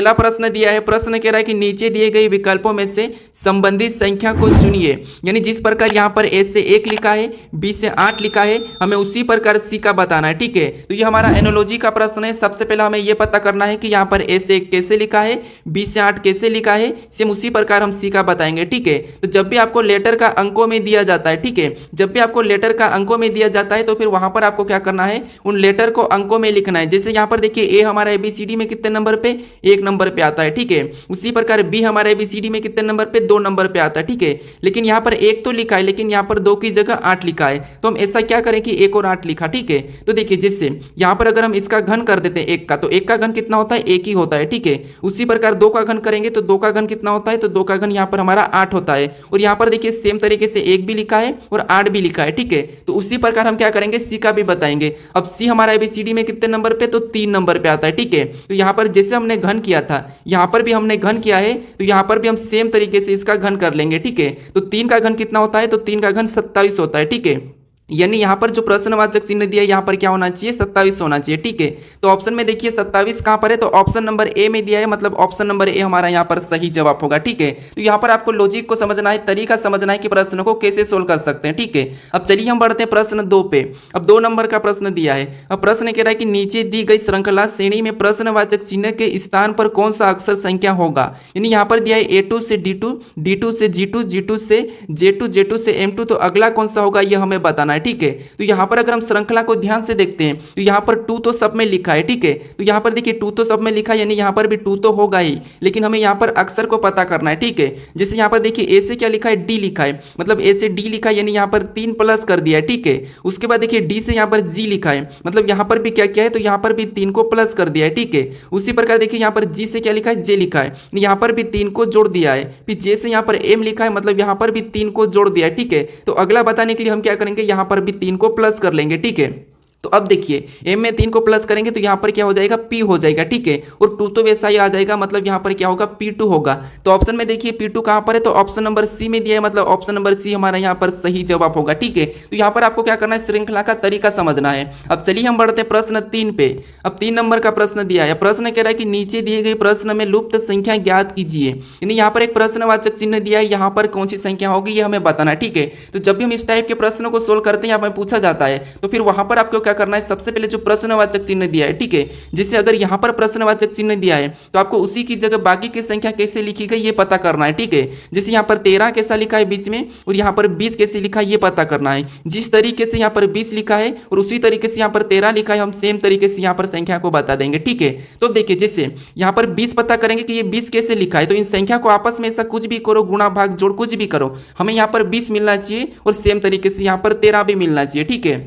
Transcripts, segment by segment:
पहला प्रश्न दिया है, प्रश्न कह रहा है कि नीचे दिए गए विकल्पों में से संबंधित संख्या को चुनिए। यानी जिस प्रकार यहाँ पर ए से 1 लिखा है, बी से 8 लिखा है, हमें उसी प्रकार सी का बताना है। ठीक है, तो ये हमारा एनोलॉजी का प्रश्न है। सबसे पहले हमें ये पता करना है कि यहाँ पर ए से 1 कैसे लिखा है, बी से 8 कैसे लिखा है, सेम उसी प्रकार हम सी का बताएंगे। ठीक है, तो जब भी आपको लेटर का अंकों में दिया जाता है, ठीक है, जब भी आपको लेटर का अंकों में दिया जाता है तो फिर वहां पर आपको क्या करना है, उन लेटर को अंकों में लिखना है। जैसे यहाँ पर देखिए ए हमारा एबीसीडी में कितने नंबर पे, 1 नंबर पे आता है। ठीक है, उसी प्रकार बी हमारा एबीसीडी में कितने नंबर पे, 2 नंबर पे आता है। ठीक है, लेकिन यहाँ पर 1 तो लिखा है, लेकिन यहाँ पर 2 की जगह 8 लिखा है, तो हम ऐसा क्या करें कि 1 और 8 लिखा। ठीक है, तो देखिए जिससे यहाँ पर अगर हम इसका घन कर देते हैं 1 का, तो 1 का घन कितना होता है, 1 ही होता है। ठीक है, उसी प्रकार 2 का घन करेंगे तो 2 का घन कितना होता है, तो 2 का घन यहाँ पर हमारा 8 होता है। और यहाँ पर देखिए सेम तरीके से 1 भी लिखा है और 8 भी लिखा है। ठीक है, तो उसी प्रकार हम क्या करेंगे, सी का भी बताएंगे। अब सी हमारा एबीसीडी में कितने नंबर पे, तो 3 नंबर पे आता है। ठीक है, तो यहाँ पर जैसे हमने घन किया था, यहाँ पर भी हमने घन किया है, तो यहाँ पर भी हम सेम तरीके से इसका घन कर लेंगे। ठीक है, तो 3 का घन कितना होता है, तो 3 का घन 27 होता है। ठीक है, यानी यहाँ पर जो प्रश्नवाचक चिन्ह दिया है यहाँ पर क्या होना चाहिए, 27 होना चाहिए। ठीक है, तो ऑप्शन में देखिए 27 कहाँ पर है, तो ऑप्शन नंबर ए में दिया है, मतलब ऑप्शन नंबर ए हमारा यहाँ पर सही जवाब होगा। ठीक है, तो यहाँ पर आपको लॉजिक को समझना है, तरीका समझना है कि प्रश्न को कैसे सोल्व कर सकते हैं। ठीक है, अब चलिए हम बढ़ते हैं प्रश्न 2 पे। अब 2 नंबर का प्रश्न दिया है। अब प्रश्न कह रहा है कि नीचे दी गई श्रृंखला श्रेणी में प्रश्नवाचक चिन्ह के स्थान पर कौन सा अक्षर संख्या होगा। यानी यहाँ पर दिया है A2 से D2, D2 से G2, G2 से J2, J2 से M2, तो अगला कौन सा होगा ये हमें बताना है। ठीक है, तो यहाँ पर अगर हम श्रृंखला को ध्यान से देखते हैं तो यहाँ पर 2 तो सब में लिखा है। ठीक है, तो यहाँ पर देखिए 2 तो सब में लिखा है, यानी यहाँ पर भी 2 तो होगा ही, लेकिन हमें यहाँ पर अक्षर को पता करना है। ठीक है, जैसे यहाँ पर देखिए ए से क्या लिखा है, डी लिखा है, मतलब ए से डी लिखा है, यानी यहाँ पर 3 प्लस कर दिया है। ठीक है, उसके बाद देखिए डी से यहाँ पर जी लिखा है, मतलब यहाँ पर भी क्या किया है, तो यहाँ पर भी 3 को प्लस कर दिया है। ठीक है, उसी प्रकार देखिए यहाँ पर जी से क्या लिखा है, जे लिखा है, यहाँ पर भी 3 को जोड़ दिया है। फिर जे से यहाँ पर एम लिखा है, मतलब यहाँ पर भी 3 को जोड़ दिया है। ठीक है, तो अगला बताने के लिए हम क्या करेंगे, यहाँ पर भी 3 को प्लस कर लेंगे। ठीक है, तो अब देखिए m में 3 को प्लस करेंगे तो यहाँ पर क्या हो जाएगा, p हो जाएगा। ठीक है, और 2 तो वैसा ही आ जाएगा, मतलब यहाँ पर क्या होगा, p2 होगा। तो ऑप्शन में देखिए p2 कहाँ पर है, तो ऑप्शन नंबर सी में दिया है, मतलब ऑप्शन नंबर सी हमारा यहाँ पर सही जवाब होगा। ठीक है, तो यहाँ पर आपको क्या करना है, श्रृंखला का तरीका समझना है। अब चलिए हम बढ़ते हैं प्रश्न 3 पे। अब 3 नंबर का प्रश्न दिया है। प्रश्न कह रहा है कि नीचे दिए गए प्रश्न में लुप्त संख्या ज्ञात कीजिए। यानी यहाँ पर एक प्रश्नवाचक चिन्ह दिया है, यहाँ पर कौन सी संख्या होगी ये हमें बताना है। ठीक है, तो जब भी हम इस टाइप के प्रश्नों को सोल्व करते हैं, हमें पूछा जाता है, तो फिर वहां पर आपको क्या करना है, सबसे पहले जो प्रश्नवाचक चिन्ह दिया है। ठीक है, जिससे अगर यहाँ पर प्रश्नवाचक चिन्ह दिया है तो आपको उसी की जगह बाकी की संख्या कैसे लिखी गई ये पता करना है। ठीक है, जैसे यहाँ पर 13 कैसा लिखा है बीच में, और यहाँ पर 20 कैसे लिखा है ये पता करना है। जिस तरीके से यहाँ पर 20 लिखा है और उसी तरीके से यहाँ पर 13 लिखा है, हम सेम तरीके से यहाँ पर संख्या को बता देंगे। ठीक है, तो देखिए जैसे यहाँ पर 20 पता करेंगे कि ये 20 कैसे लिखा है, तो इन संख्या को आपस में ऐसा कुछ भी करो, गुणा भाग जोड़ कुछ भी करो, हमें यहाँ पर 20 मिलना चाहिए और सेम तरीके से यहाँ पर 13 भी मिलना चाहिए। ठीक है,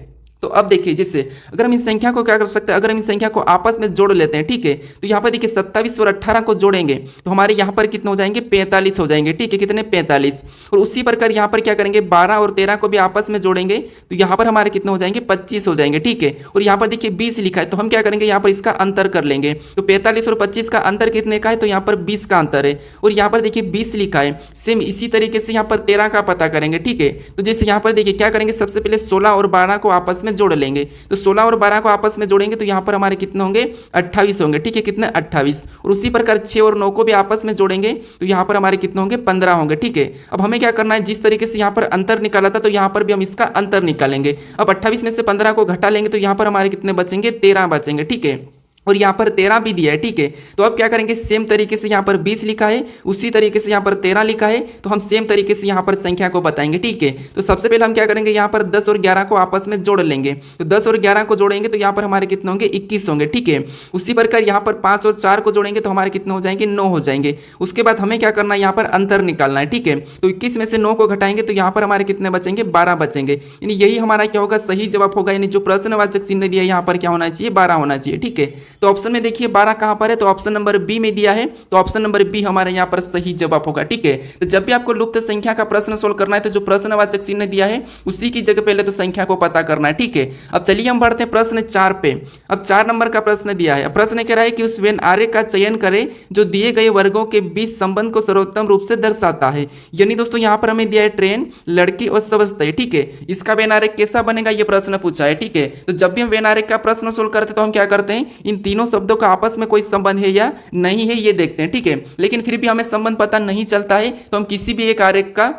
तो अब देखिए जैसे अगर हम इस संख्या को क्या कर सकते हैं, अगर हम इस संख्या को आपस में जोड़ लेते हैं। ठीक है, तो यहाँ पर देखिए 27 और 18 को जोड़ेंगे तो हमारे यहाँ पर कितने हो जाएंगे, 45 हो जाएंगे। ठीक है, कितने, 45। और उसी प्रकार यहाँ पर क्या करेंगे, 12 और 13 को भी आपस में जोड़ेंगे तो यहाँ पर हमारे कितने हो जाएंगे, 25 हो जाएंगे। ठीक है, और यहाँ पर देखिए 20 लिखा है, तो हम क्या करेंगे, यहाँ पर इसका अंतर कर लेंगे। तो 45 और 25 का अंतर कितने का है, तो यहाँ पर 20 का अंतर है। और यहाँ पर देखिए 20 लिखा है, सेम इसी तरीके से यहाँ पर 13 का पता करेंगे। ठीक है, तो जैसे यहाँ पर देखिए क्या करेंगे, सबसे पहले 16 और 12 को आपस में जोड़ लेंगे। तो 16 और 12 को आपस में जोड़ेंगे तो यहाँ पर हमारे कितने होंगे, 28 होंगे। ठीक है, कितने, 28। और उसी प्रकार 6 और 9 को भी आपस में जोड़ेंगे तो यहाँ पर हमारे कितने होंगे, 15 होंगे। ठीक है, अब हमें क्या करना है, जिस तरीके से यहाँ पर अंतर निकाला था तो यहाँ पर भी हम इसका अंतर निकालेंगे। अब 28 में से 15 को घटा लेंगे तो यहाँ पर हमारे कितने बचेंगे, 13 बचेंगे। ठीक है, और यहाँ पर 13 भी दिया है। ठीक है, तो अब क्या करेंगे, सेम तरीके से यहाँ पर 20 लिखा है, उसी तरीके से यहाँ पर 13 लिखा है, तो हम सेम तरीके से यहाँ पर संख्या को बताएंगे। ठीक है, तो सबसे पहले हम क्या करेंगे, यहाँ पर 10 और 11 को आपस में जोड़ लेंगे। तो 10 और 11 को जोड़ेंगे तो यहाँ पर हमारे कितने होंगे, 21 होंगे। ठीक है, उसी प्रकार यहाँ पर 5 और 4 को जोड़ेंगे तो हमारे कितने हो जाएंगे, 9 हो जाएंगे। उसके बाद हमें क्या करना है, यहाँ पर अंतर निकालना है। ठीक है, तो 21 में से 9 को घटाएंगे तो यहाँ पर हमारे कितने बचेंगे, 12 बचेंगे। यानी यही हमारा क्या होगा, सही जवाब होगा। यानी जो प्रश्नवाचक चिन्ह दिया यहाँ पर क्या होना चाहिए, 12 होना चाहिए। ठीक है, तो ऑप्शन में देखिए 12 कहां पर है, तो ऑप्शन नंबर बी में दिया है, तो ऑप्शन नंबर बी हमारे यहां पर सही जवाब होगा। ठीक है, तो जब भी आपको लुप्त संख्या का प्रश्न सोल्व करना है तो जो प्रश्नवाचक चिन्ह दिया है उसी की जगह पहले तो संख्या को पता करना है। ठीक है, अब चलिए हम बढ़ते हैं प्रश्न 4 पे। अब 4 नंबर का प्रश्न दिया है। प्रश्न कह रहा है कि उस वेन आरेख का चयन करें जो दिए गए वर्गों के बीच संबंध को सर्वोत्तम रूप से दर्शाता है। यानी दोस्तों यहाँ पर हमें दिया है ट्रेन, लड़की और समझते। ठीक है, इसका वेन आरेख कैसा बनेगा ये प्रश्न पूछा है। ठीक है, तो जब भी हम वेन आरेख का प्रश्न सोल्व करते हैं तो हम क्या करते हैं, इन तीनों शब्दों का आपस में कोई संबंध है या नहीं है ये देखते हैं, ठीक है। लेकिन फिर भी हमें संबंध पता नहीं चलता है तो हम किसी भी एक आरेख का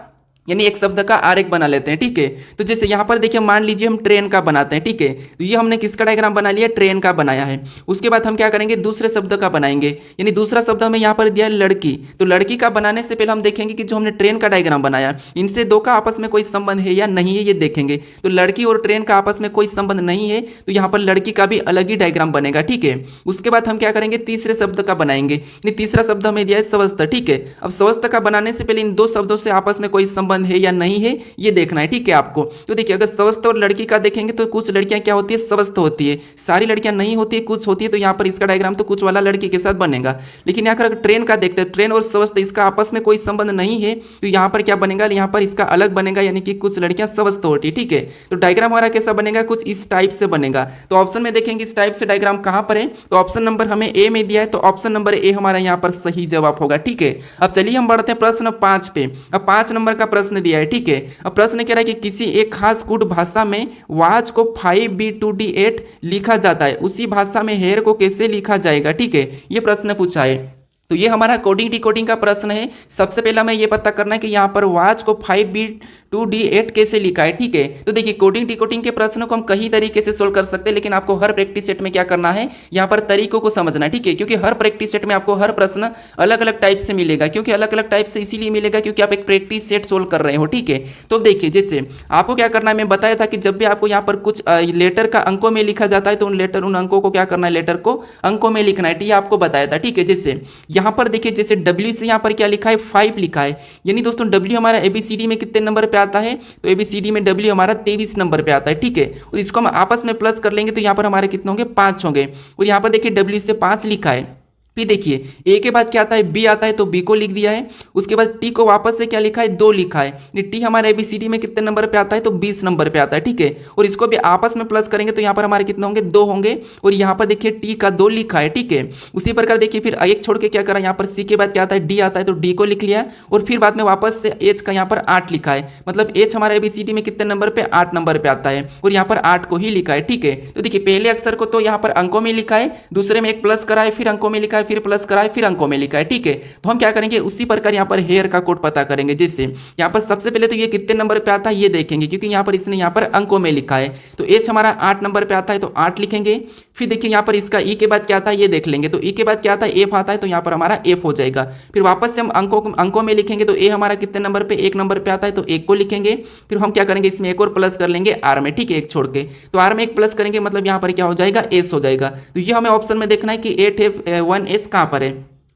यानी एक शब्द का आरेख बना लेते हैं, ठीक है। तो जैसे यहाँ पर देखिए मान लीजिए हम ट्रेन का बनाते हैं, ठीक है। तो ये हमने किसका डायग्राम बना लिया, ट्रेन का बनाया है। उसके बाद हम क्या करेंगे, दूसरे शब्द का बनाएंगे, यानी दूसरा शब्द हमें यहाँ पर दिया है लड़की। तो लड़की का बनाने से पहले हम देखेंगे कि जो हमने ट्रेन का डायग्राम बनाया इनसे दो का आपस में कोई संबंध है या नहीं है ये देखेंगे। तो लड़की और ट्रेन का आपस में कोई संबंध नहीं है तो यहाँ पर लड़की का भी अलग ही डायग्राम बनेगा, ठीक है। उसके बाद हम क्या करेंगे, तीसरे शब्द का बनाएंगे, तीसरा शब्द हमें दिया है स्वस्थ, ठीक है। अब स्वस्थ का बनाने से पहले इन दो शब्दों से आपस में कोई संबंध है या नहीं है ये देखना है, ठीक है आपको। तो देखिए अगर स्वस्थ और लड़की का देखेंगे तो कुछ लड़कियां क्या होती है, स्वस्थ होती है, सारी लड़कियां नहीं होती है, कुछ होती है। तो यहाँ पर इसका डायग्राम तो कुछ वाला लड़की के साथ बनेगा। लेकिन यहाँ अगर ट्रेन का देखते हैं, ट्रेन और स्वस्थ इसका आपस में कोई संबंध नहीं है तो यहाँ पर क्या बनेगा, यहाँ पर इसका अलग बनेगा, यानी कि कुछ लड़कियां स्वस्थ होती है, ठीक है। तो डायग्राम हमारा कैसा बनेगा, कुछ इस टाइप से बनेगा। तो ऑप्शन में देखेंगे इस टाइप से डायग्राम कहां पर है, तो ऑप्शन नंबर हमें ए में दिया है, तो ऑप्शन नंबर ए हमारा यहाँ पर सही जवाब होगा, ठीक है। अब चलिए हम बढ़ते हैं प्रश्न 5 पे। अब 5 नंबर का प्रश्न दिया है, ठीक है। अब प्रश्न कह रहा है कि किसी एक खास कूट भाषा में वाच को 5B2D8 लिखा जाता है, उसी भाषा में हेयर को कैसे लिखा जाएगा, ठीक है। ये प्रश्न पूछा है। तो ये हमारा कोडिंग डिकोडिंग का प्रश्न है। सबसे पहला हमें ये पता करना है कि यहाँ पर वाच को 5B2D8 कैसे लिखा है, ठीक है। तो देखिए कोडिंग डिकोडिंग के प्रश्नों को हम कई तरीके से सोल्व कर सकते हैं, लेकिन आपको हर प्रैक्टिस सेट में क्या करना है, यहाँ पर तरीकों को समझना है, ठीक है। क्योंकि हर प्रैक्टिस सेट में आपको हर प्रश्न अलग अलग टाइप से मिलेगा। क्योंकि अलग अलग टाइप से इसीलिए मिलेगा क्योंकि आप एक प्रैक्टिस सेट सोल्व कर रहे हो, ठीक है। तो देखिए जैसे आपको क्या करना है, मैं बताया था कि जब भी आपको यहाँ पर कुछ लेटर का अंकों में लिखा जाता है तो उन अंकों को क्या करना है, लेटर को अंकों में लिखना है, ये आपको बताया था, ठीक है। जैसे यहाँ पर देखिए जैसे W से यहाँ पर क्या लिखा है, 5 लिखा है, यानी दोस्तों W हमारा ABCD में कितने नंबर पे आता है, तो ABCD में W हमारा 23 नंबर पे आता है, ठीक है। और इसको हम आपस में प्लस कर लेंगे तो यहाँ पर हमारे कितने होंगे, 5 होंगे। और यहाँ पर देखिए W से 5 लिखा है। फिर देखिए ए के बाद क्या आता है, बी आता है, तो बी को लिख दिया है। उसके बाद टी को वापस से क्या लिखा है, 2 लिखा है। टी हमारे ABCD में कितने नंबर पे आता है, तो 20 नंबर पे आता है, ठीक है। और इसको भी आपस में प्लस करेंगे तो यहाँ पर हमारे कितने होंगे, 2 होंगे। और यहाँ पर देखिए टी का 2 लिखा है, ठीक है। उसी प्रकार देखिए फिर एक छोड़ के क्या करा, यहाँ पर सी के बाद क्या आता है, डी आता है, तो डी को लिख लिया। और फिर बाद में वापस से एच का यहाँ पर 8 लिखा है, मतलब एच हमारे ABCD में कितने नंबर पे, 8 नंबर पे आता है। और यहाँ पर 8 को ही लिखा है, ठीक है। तो देखिए पहले अक्षर को तो यहाँ पर अंकों में लिखा है, दूसरे में एक प्लस करा है, फिर अंकों में लिखा है, फिर प्लस करा है, फिर अंकों में लिखा है, ठीक है। तो हम क्या करेंगे, उसी प्रकार यहाँ पर हेयर का कोड पता करेंगे। जिससे यहाँ पर सबसे पहले तो ये कितने नंबर पे आता है ये देखेंगे, क्योंकि यहाँ पर इसने यहाँ पर अंकों में लिखा है। तो एच हमारा 8 नंबर पे आता है, तो 8 लिखेंगे। फिर देखिए यहाँ पर इसका ई के बाद क्या आता है ये देख लेंगे, तो ई के बाद क्या आता है, एफ आता है, तो यहाँ पर हमारा एफ हो जाएगा। फिर वापस से हम अंकों में लिखेंगे, तो ए हमारा कितने नंबर पे, 1 नंबर पे आता है, तो 1 को लिखेंगे। फिर हम क्या करेंगे, इसमें एक और प्लस कर लेंगे आर में, ठीक है, 1 छोड़ के। तो आर में 1 प्लस करेंगे, मतलब यहाँ पर क्या हो जाएगा, एस हो जाएगा। तो ये हमें ऑप्शन में देखना है कि 8F1S कहाँ पर है।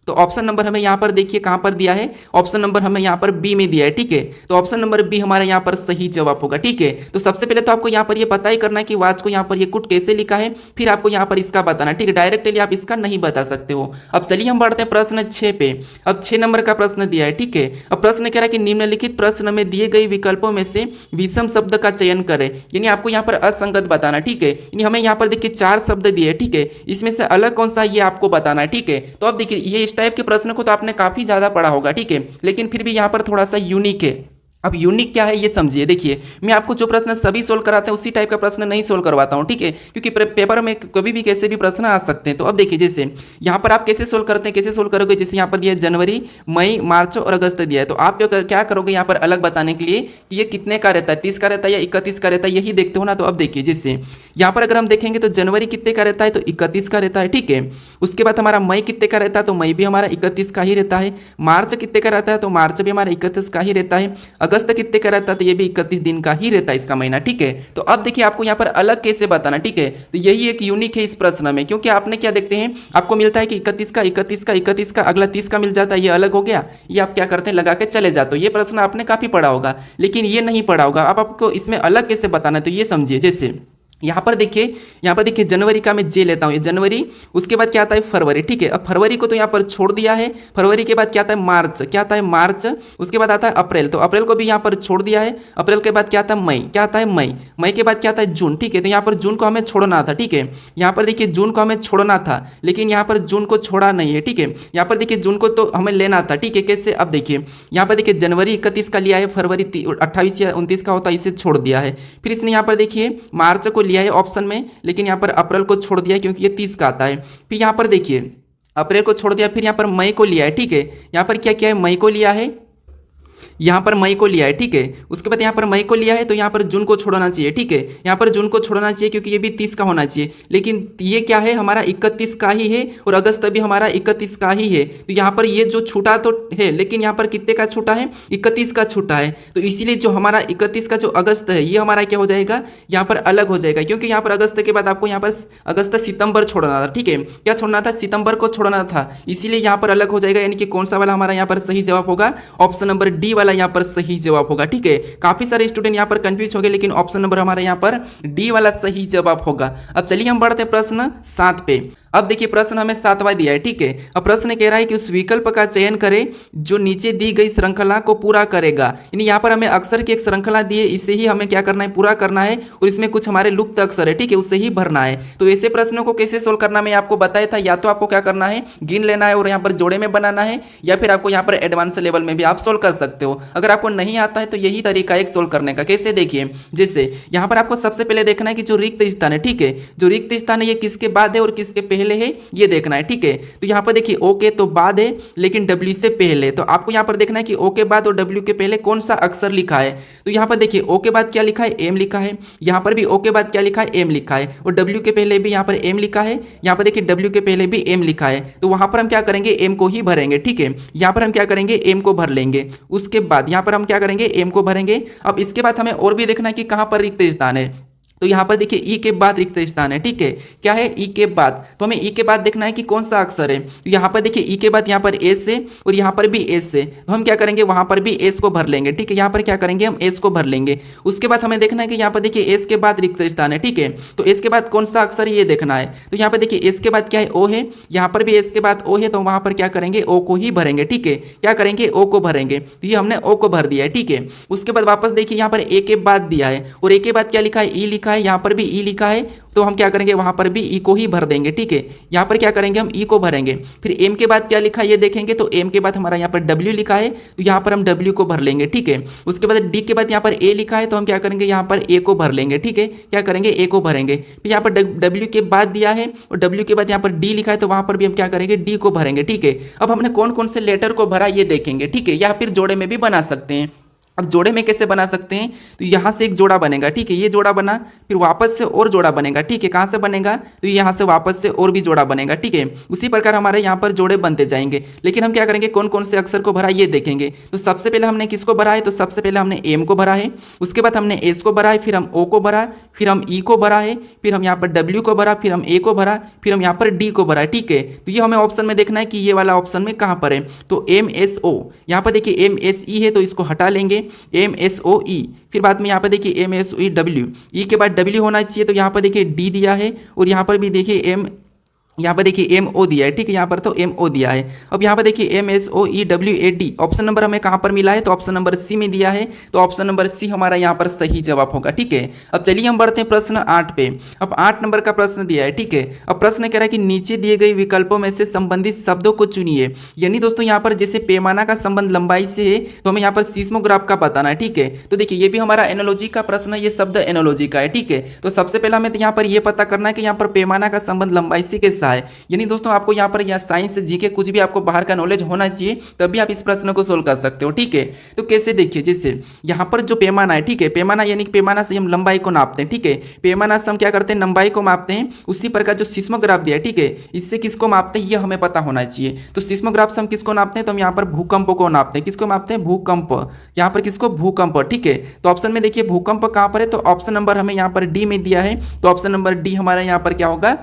तो ऑप्शन नंबर हमें यहाँ पर देखिए कहाँ पर दिया है, ऑप्शन नंबर हमें यहाँ पर बी में दिया है, ठीक है। तो ऑप्शन नंबर बी हमारा यहाँ पर सही जवाब होगा, ठीक है। तो सबसे पहले तो आपको यहाँ पर ये पता ही करना है कि वाच को यहाँ पर ये कुट कैसे लिखा है, फिर आपको यहाँ पर इसका बताना, ठीक है। डायरेक्टली आप इसका नहीं बता सकते हो। अब चलिए हम बढ़ते हैं प्रश्न 6 पे। अब 6 नंबर का प्रश्न दिया है, ठीक है। अब प्रश्न कह रहा है कि निम्नलिखित प्रश्न में दिए गए विकल्पों में से विषम शब्द का चयन करें, यानी आपको यहाँ पर असंगत बताना, ठीक है। यानी हमें यहाँ पर देखिए 4 शब्द दिए, ठीक है। इसमें से अलग कौन सा ये आपको बताना है, ठीक है। तो अब देखिए ये इस टाइप के प्रश्न को तो आपने काफी ज्यादा पढ़ा होगा, ठीक है, लेकिन फिर भी यहाँ पर थोड़ा सा यूनिक है। अब यूनिक क्या है ये समझिए। देखिए मैं आपको जो प्रश्न सभी सोल्व कराते हैं उसी टाइप का प्रश्न नहीं सोल्व करवाता हूँ, ठीक है, क्योंकि पेपर में कभी भी कैसे भी प्रश्न आ सकते हैं। तो अब देखिए जैसे यहाँ पर आप कैसे सोल्व करते हैं, कैसे सोल्व करोगे, जैसे यहाँ पर दिया है जनवरी, मई, मार्च और अगस्त दिया है। तो आप क्या करोगे यहाँ पर अलग बताने के लिए कि ये कितने का रहता है, 30 का रहता है या 31 का रहता है, यही देखते हो ना। तो अब देखिए जैसे यहाँ पर अगर हम देखेंगे तो जनवरी कितने का रहता है, तो 31 का रहता है, ठीक है। उसके बाद हमारा मई कितने का रहता है, तो मई भी हमारा 31 का ही रहता है। मार्च कितने का रहता है, तो मार्च भी हमारा 31 का ही रहता है। अगस्त कितने का रहता है, तो ये भी 31 दिन का ही रहता है इसका महीना, ठीक है। तो अब देखिए आपको यहाँ पर अलग कैसे बताना, ठीक है। तो यही एक यूनिक है इस प्रश्न में, क्योंकि आपने क्या देखते हैं, आपको मिलता है कि 31 का 31 का 31 का अगला 30 का मिल जाता है, ये अलग हो गया। ये आप क्या करते हैं, लगा के चले जाते हो। ये प्रश्न आपने काफी पढ़ा होगा, लेकिन ये नहीं पढ़ा होगा। अब आपको इसमें अलग कैसे बताना है, तो ये समझिए। जैसे यहाँ पर देखिए जनवरी का मैं जे लेता हूँ, ये जनवरी, उसके बाद क्या आता है फरवरी, ठीक है। अब फरवरी को तो यहाँ पर छोड़ दिया है। फरवरी के बाद क्या आता है मार्च, क्या आता है मार्च। उसके बाद आता है अप्रैल, तो अप्रैल को भी यहाँ पर छोड़ दिया है। अप्रैल के बाद क्या आता है मई, क्या आता है मई। मई के बाद क्या आता है जून, ठीक है। तो यहाँ पर जून को हमें छोड़ना था, ठीक है। यहाँ पर देखिए जून को हमें छोड़ना था, लेकिन यहाँ पर जून को छोड़ा नहीं है, ठीक है। यहाँ पर देखिए जून को तो हमें लेना था, ठीक है। कैसे, अब देखिए यहाँ पर देखिए जनवरी 31 का लिया है, फरवरी 28 या 29 का होता है, इसे छोड़ दिया है। फिर इसने यहाँ पर देखिए मार्च को लिया है ऑप्शन में, लेकिन यहाँ पर अप्रैल को छोड़ दिया क्योंकि ये 30 का आता है। फिर यहाँ पर देखिए अप्रैल को छोड़ दिया, फिर यहाँ पर मई को लिया है, ठीक है। यहाँ पर क्या किया है, मई को लिया है, यहाँ पर मई को लिया है, ठीक है। उसके बाद यहाँ पर मई को लिया है तो यहाँ पर जून को छोड़ना चाहिए, ठीक है। यहाँ पर जून को छोड़ना चाहिए क्योंकि ये भी 30 का होना चाहिए, लेकिन ये क्या है हमारा 31 का ही है और अगस्त भी हमारा 31 का ही है। तो यहाँ पर ये जो छूटा तो है, लेकिन यहाँ पर कितने का छूटा है, 31 का छूटा है। तो इसीलिए जो हमारा 31 का जो अगस्त है ये हमारा क्या हो जाएगा, यहाँ पर अलग हो जाएगा, क्योंकि यहाँ पर अगस्त के बाद आपको यहाँ पर अगस्त सितंबर छोड़ना था, ठीक है। क्या छोड़ना था, सितंबर को छोड़ना था, इसीलिए यहाँ पर अलग हो जाएगा। यानी कि कौन सा वाला हमारा यहाँ पर सही जवाब होगा, ऑप्शन नंबर डी वाला यहाँ पर सही जवाब होगा, ठीक है। काफी सारे स्टूडेंट यहाँ पर कंफ्यूज हो गए, लेकिन ऑप्शन नंबर हमारे यहाँ पर डी वाला सही जवाब होगा। अब चलिए हम बढ़ते हैं प्रश्न 7 पे। अब देखिए प्रश्न हमें 7वां दिया है, ठीक है। अब प्रश्न कह रहा है कि उस विकल्प का चयन करें जो नीचे दी गई श्रृंखला को पूरा करेगा। यानी यहाँ पर हमें अक्षर की एक श्रृंखला दी है, इसे ही हमें क्या करना है, पूरा करना है, और इसमें कुछ हमारे लुप्त अक्षर है, ठीक है, उससे ही भरना है। तो ऐसे प्रश्नों को कैसे सोल्व करना मैं आपको बताया था। या तो आपको क्या करना है, गिन लेना है और यहाँ पर जोड़े में बनाना है, या फिर आपको यहाँ पर एडवांस लेवल में भी आप सोल्व कर सकते हो। अगर आपको नहीं आता है तो यही तरीका है सोल्व करने का। कैसे, देखिए, जैसे यहाँ पर आपको सबसे पहले देखना है कि जो रिक्त स्थान है, ठीक है, जो रिक्त स्थान है ये किसके बाद है और किसके पहले है ये देखना है, ठीक है। तो यहाँ पर देखिए ओ के तो बाद है, लेकिन डब्ल्यू से पहले। तो आपको यहाँ पर देखना है कि ओ के बाद और डब्ल्यू के पहले कौन सा अक्षर लिखा है। तो यहाँ पर देखिए ओ के बाद क्या लिखा है, एम लिखा है। यहाँ पर भी ओ के बाद क्या लिखा है, एम लिखा है, और डब्ल्यू के पहले भी यहाँ पर एम लिखा है। यहाँ पर देखिए डब्ल्यू के पहले भी एम लिखा है। तो वहाँ पर हम क्या करेंगे, एम को ही भरेंगे, ठीक है। यहाँ पर हम क्या करेंगे, एम को भर लेंगे। उसके बाद यहाँ पर हम क्या करेंगे, एम को भरेंगे। अब इसके बाद हमें और भी देखना है कि कहाँ पर रिक्त स्थान है। तो यहाँ पर देखिए ई के बाद रिक्त स्थान है, ठीक है। क्या है, ई के बाद। तो हमें ई के बाद देखना है कि कौन सा अक्षर है। तो यहाँ पर देखिए ई के बाद यहाँ पर एस है और यहाँ पर भी एस है, तो हम क्या करेंगे, वहाँ पर भी एस को भर लेंगे, ठीक है। यहाँ पर क्या करेंगे, हम एस को भर लेंगे। उसके बाद हमें देखना है कि यहाँ पर देखिए एस के बाद रिक्त स्थान है, ठीक है। तो एस के बाद कौन सा अक्षर है ये देखना है। तो यहाँ पर देखिए एस के बाद क्या है, ओ है। यहाँ पर भी एस के बाद ओ है, तो वहाँ पर क्या करेंगे, ओ को ही भरेंगे, ठीक है। क्या करेंगे, ओ को भरेंगे। तो ये हमने ओ को भर दिया है, ठीक है। उसके बाद वापस देखिए यहाँ पर ए के बाद दिया है, और ए के बाद क्या लिखा है, ई लिखा है। यहाँ पर भी ई लिखा है, तो हम क्या करेंगे, वहां पर भी ई को ही भर देंगे, ठीक है। यहाँ पर क्या करेंगे, हम ई को भरेंगे। फिर एम के बाद क्या लिखा है ये देखेंगे, तो एम के बाद हमारा यहाँ पर डब्ल्यू लिखा है, तो यहाँ पर हम डब्ल्यू को भर लेंगे, ठीक है। उसके बाद डी के बाद यहाँ पर ए लिखा है, तो हम क्या करेंगे, यहाँ पर ए को भर लेंगे, ठीक है। क्या करेंगे, ए को भरेंगे। फिर यहाँ पर डब्ल्यू के बाद दिया है और डब्ल्यू के बाद यहाँ पर डी लिखा है, तो वहां पर भी हम क्या करेंगे, डी को भरेंगे, ठीक है। अब हमने कौन कौन से लेटर को भरा ये देखेंगे, ठीक है, या फिर जोड़े में भी बना सकते हैं। अब जोड़े में कैसे बना सकते हैं, तो यहाँ से एक जोड़ा बनेगा, ठीक है, ये जोड़ा बना, फिर वापस से और जोड़ा बनेगा, ठीक है। कहाँ से बनेगा, तो यहाँ से वापस से और भी जोड़ा बनेगा, ठीक है। उसी प्रकार हमारे यहाँ पर जोड़े बनते जाएंगे। लेकिन हम क्या करेंगे, कौन कौन से अक्षर को भरा ये देखेंगे। तो सबसे पहले हमने किसको भरा है, तो सबसे पहले हमने एम को भरा है। उसके बाद हमने एस को भरा है, फिर हम ओ को भरा, फिर हम ई को भरा है, फिर हम यहाँ पर डब्ल्यू को भरा, फिर हम ए को भरा, फिर हम यहाँ पर डी को भरा, ठीक है। तो ये हमें ऑप्शन में देखना है कि ये वाला ऑप्शन में कहाँ पर है। तो एम एस ओ, यहाँ पर देखिए एम एस ई है, तो इसको हटा लेंगे, एम एस ओ ई। फिर बाद में यहाँ पर देखिए M S O E W, E के बाद डब्ल्यू होना चाहिए, तो यहाँ पर देखिए डी दिया है, और यहाँ पर भी देखिए एम, यहाँ पर देखिए एम ओ दिया है, ठीक है। यहाँ पर तो एम ओ दिया है। अब यहाँ पर देखिए M S O E W A D, option number हमें कहाँ पर मिला है, तो ऑप्शन नंबर सी में दिया है। तो ऑप्शन नंबर सी हमारा यहाँ पर सही जवाब होगा, ठीक है। अब चलिए हम बढ़ते हैं प्रश्न 8 पे। अब 8 नंबर का प्रश्न दिया है, ठीक है। अब प्रश्न कह रहा है कि नीचे दिए गए विकल्पों में से संबंधित शब्दों को चुनिए। यानी दोस्तों यहाँ पर जैसे पैमाना का संबंध लंबाई से है, तो हमें यहाँ पर सीस्मोग्राफ का बताना है, ठीक है। तो देखिए ये भी हमारा एनोलॉजी का प्रश्न है, ये शब्द एनोलॉजी का है, ठीक है। तो सबसे पहले हमें यहाँ पर ये पता करना है कि यहाँ पर पैमाना का संबंध लंबाई से कैसा है। यानी दोस्तों आपको यहाँ पर साइंस जीके कुछ भी आपको बाहर का नॉलेज होना चाहिए, तभी आप इस प्रश्न को सोल्व कर सकते हो, ठीक है। तो कैसे, देखिए, जैसे यहाँ पर जो पैमाना है, ठीक है, पैमाना यानी कि पैमाना से हम लंबाई को नापते हैं, ठीक है। पैमाना से हम क्या करते हैं, लंबाई को मापते हैं। उसी प्रकार जो सीस्मोग्राफ दिया है, ठीक है, इससे किसको मापते हैं ये हमें पता होना चाहिए। तो सीस्मोग्राफ से हम किसको नापते हैं, तो हम यहाँ पर भूकंप को नापते हैं। किसको मापते हैं, भूकंप। यहाँ पर किसको, भूकंप, ठीक है। तो ऑप्शन में देखिए भूकंप कहाँ पर है, तो ऑप्शन नंबर हमें यहाँ पर डी में दिया है, तो ऑप्शन नंबर डी हमारा यहाँ पर क्या होगा,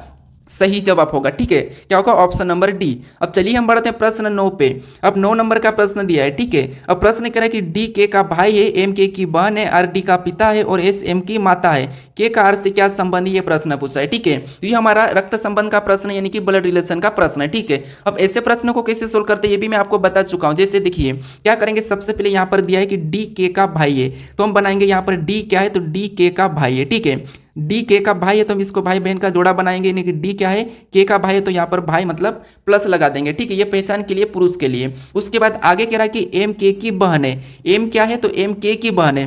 सही जवाब होगा, ठीक है। क्या होगा, ऑप्शन नंबर डी। अब चलिए हम बढ़ते हैं प्रश्न 9 पे। अब 9 नंबर का प्रश्न दिया है, ठीक है। अब प्रश्न कह रहा है कि डी के का भाई है, एम के की बहन है, आर डी का पिता है और एस एम की माता है। के का आर से क्या संबंध, ये प्रश्न पूछा है, ठीक है। तो ये हमारा रक्त संबंध का प्रश्न यानी कि ब्लड रिलेशन का प्रश्न है, ठीक है। अब ऐसे प्रश्नों को कैसे सोल्व करते हैं ये भी मैं आपको बता चुका हूँ। जैसे देखिए क्या करेंगे, सबसे पहले यहाँ पर दिया है कि डी के का भाई है, तो हम बनाएंगे यहाँ पर डी क्या है, तो डी के का भाई है, ठीक है। डी के का भाई है, तो हम इसको भाई बहन का जोड़ा बनाएंगे, यानी कि डी क्या है, के का भाई है, तो यहाँ पर भाई मतलब प्लस लगा देंगे, ठीक है। ये पहचान के लिए, पुरुष के लिए। उसके बाद आगे कह रहा है कि एम के की बहन है। एम क्या है, तो एम के की बहन है,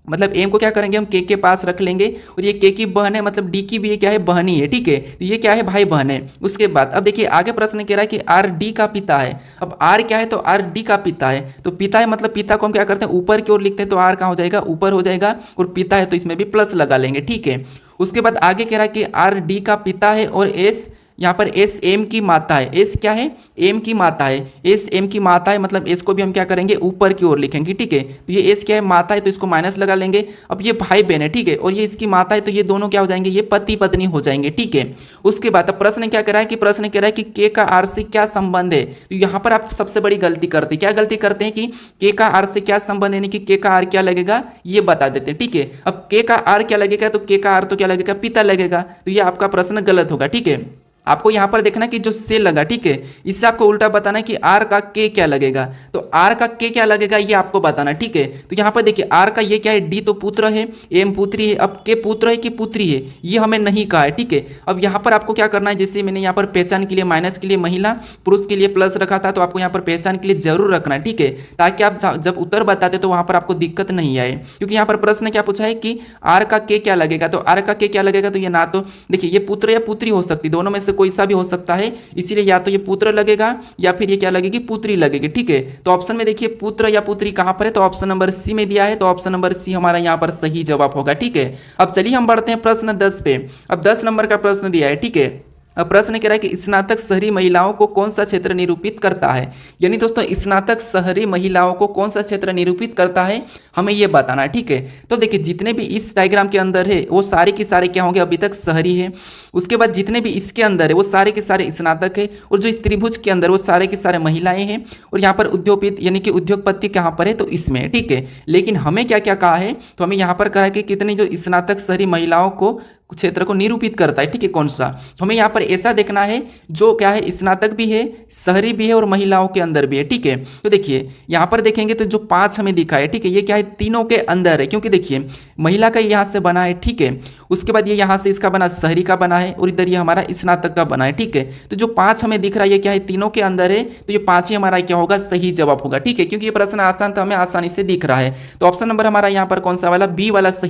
मतलब एम को क्या करेंगे हम के पास रख लेंगे और ये के की बहन है, मतलब डी की भी ये क्या है बहन ही है, ठीक है। तो ये क्या है भाई बहन है। उसके बाद अब देखिए आगे प्रश्न कह रहा है कि आर डी का पिता है। अब आर क्या है तो आर डी का पिता है, तो पिता है मतलब पिता को हम क्या करते हैं ऊपर की ओर लिखते हैं, तो आर कहाँ हो जाएगा ऊपर हो जाएगा, और पिता है तो इसमें भी प्लस लगा लेंगे, ठीक है। उसके बाद आगे कह रहा है कि आर डी का पिता है और एस यहाँ पर एस एम की माता है। एस क्या है एम की माता है, एस एम की माता है मतलब एस को भी हम क्या करेंगे ऊपर की ओर लिखेंगे, ठीक है। तो ये एस क्या है माता है तो इसको माइनस लगा लेंगे। अब ये भाई बहन है, ठीक है, और ये इसकी माता है तो ये दोनों क्या हो जाएंगे ये पति पत्नी हो जाएंगे, ठीक है। उसके बाद अब प्रश्न क्या कह रहा है कि प्रश्न कह रहा है कि के का आर से क्या संबंध है। तो यहाँ पर आप सबसे बड़ी गलती करते हैं, क्या गलती करते हैं कि के का आर से क्या संबंध है, यानी कि के का आर क्या लगेगा ये बता देते हैं, ठीक है। अब के का आर क्या लगेगा तो के का आर तो क्या लगेगा पिता लगेगा, तो ये आपका प्रश्न गलत होगा, ठीक है। आपको यहाँ पर देखना कि जो से लगा, ठीक है, इससे आपको उल्टा बताना है कि आर का के क्या लगेगा। तो आर का के क्या लगेगा ये आपको बताना, ठीक है। तो यहाँ पर देखिए आर का ये क्या है डी तो पुत्र है, एम पुत्री है, अब के पुत्र है कि पुत्री है ये हमें नहीं कहा है, ठीक है। अब यहाँ पर आपको क्या करना है, जैसे मैंने यहाँ पर पहचान के लिए माइनस के लिए महिला, पुरुष के लिए प्लस रखा था, तो आपको यहाँ पर पहचान के लिए जरूर रखना है, ठीक है, ताकि आप जब उत्तर बताते तो वहाँ पर आपको दिक्कत नहीं आए। क्योंकि यहाँ पर प्रश्न क्या पूछा है कि आर का के क्या लगेगा, तो आर का के क्या लगेगा, तो ये ना तो देखिए ये पुत्र या पुत्री हो सकती, दोनों में से कोई सा भी हो सकता है, इसीलिए या तो ये पुत्र लगेगा या फिर ये क्या लगेगी पुत्री लगेगी, ठीक है। तो ऑप्शन में देखिए पुत्र या पुत्री कहां पर है, तो ऑप्शन नंबर सी में दिया है, तो ऑप्शन नंबर सी हमारा यहां पर सही जवाब होगा, ठीक है। अब चलिए हम बढ़ते हैं प्रश्न 10 पे। अब 10 नंबर का प्रश्न दिया है, ठीक है। अब प्रश्न कह रहा है कि स्नातक शहरी महिलाओं को कौन सा क्षेत्र निरूपित करता है। यानी दोस्तों स्नातक शहरी महिलाओं को कौन सा क्षेत्र निरूपित करता है हमें ये बताना है, ठीक है। तो देखिए जितने भी इस डायग्राम के अंदर है वो सारे के सारे क्या होंगे अभी तक शहरी है। उसके बाद जितने भी इसके अंदर है वो सारे के सारे स्नातक है, और जो इस त्रिभुज के अंदर वो सारे के सारे महिलाएं हैं, और यहाँ पर उद्योगपति यानी कि उद्योगपति कहाँ पर है तो इसमें, ठीक है। लेकिन हमें क्या क्या कहा है, तो हमें यहाँ पर कहा है कि कितनी जो स्नातक शहरी महिलाओं को क्षेत्र को निरूपित करता है, ठीक है, कौन सा। हमें यहाँ पर ऐसा देखना है जो क्या है स्नातक भी है, शहरी भी है और महिलाओं के अंदर भी है, ठीक है। तो देखिए यहाँ पर देखेंगे तो जो 5 हमें दिखा है, ठीक है, ये क्या है तीनों के अंदर है, क्योंकि देखिए महिला का यहाँ से बना है, ठीक है। उसके बाद ये यहाँ से इसका बना शहरी का बना है, और इधर ये हमारा स्नातक का बना है, ठीक है। तो जो 5 हमें दिख रहा है ये क्या है तीनों के अंदर है, तो ये 5 ही हमारा क्या होगा सही जवाब होगा, ठीक है। क्योंकि ये प्रश्न आसान तो हमें आसानी से दिख रहा है, तो ऑप्शन नंबर हमारा यहाँ पर कौन सा वाला बी वाला सही